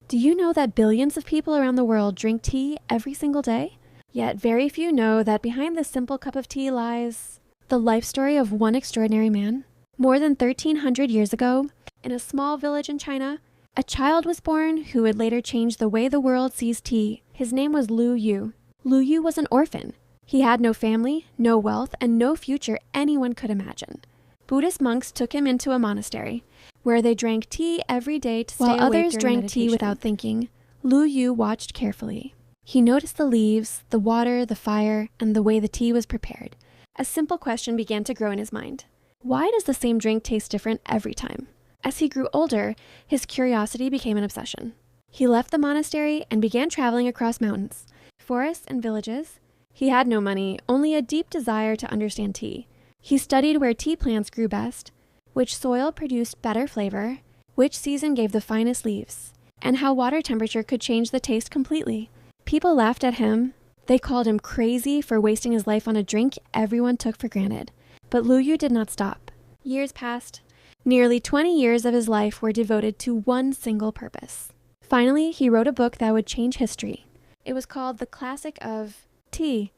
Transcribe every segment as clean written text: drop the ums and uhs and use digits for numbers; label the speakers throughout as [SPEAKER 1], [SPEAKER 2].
[SPEAKER 1] Do you know that billions of people around the world drink tea every single day? Yet very few know that behind this simple cup of tea lies the life story of one extraordinary man. More than 1,300 years ago, in a small village in China, a child was born who would later change the way the world sees tea. His name was Lu Yu. Lu Yu was an orphan. He had no family, no wealth, and no future anyone could imagine. Buddhist monks took him into a monastery, where they drank tea every day to stay awake. While others drank tea without thinking, Lu Yu watched carefully. He noticed the leaves, the water, the fire, and the way the tea was prepared. A simple question began to grow in his mind. Why does the same drink taste different every time? As he grew older, his curiosity became an obsession. He left the monastery and began traveling across mountains, forests, and villages. He had no money, only a deep desire to understand tea. He studied where tea plants grew best, which soil produced better flavor, which season gave the finest leaves, and how water temperature could change the taste completely. People laughed at him. They called him crazy for wasting his life on a drink everyone took for granted. But Lu Yu did not stop. Years passed. Nearly 20 years of his life were devoted to one single purpose. Finally, he wrote a book that would change history. It was called The Classic of Tea.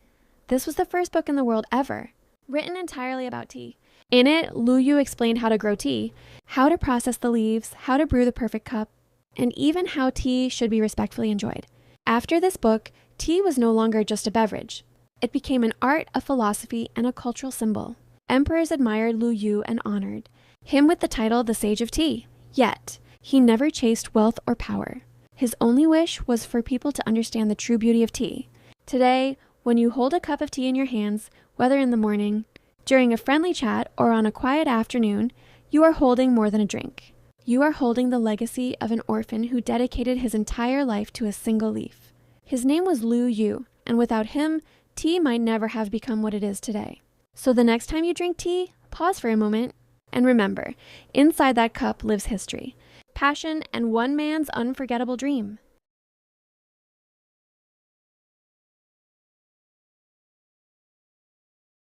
[SPEAKER 1] This was the first book in the world ever, written entirely about tea. In it, Lu Yu explained how to grow tea, how to process the leaves, how to brew the perfect cup, and even how tea should be respectfully enjoyed. After this book, tea was no longer just a beverage. It became an art, a philosophy, and a cultural symbol. Emperors admired Lu Yu and honored him with the title the Sage of Tea. Yet, he never chased wealth or power. His only wish was for people to understand the true beauty of tea. Today, when you hold a cup of tea in your hands, whether in the morning, during a friendly chat, or on a quiet afternoon, you are holding more than a drink. You are holding the legacy of an orphan who dedicated his entire life to a single leaf. His name was Lu Yu, and without him, tea might never have become what it is today. So the next time you drink tea, pause for a moment, and remember, inside that cup lives history, passion, and one man's unforgettable dream.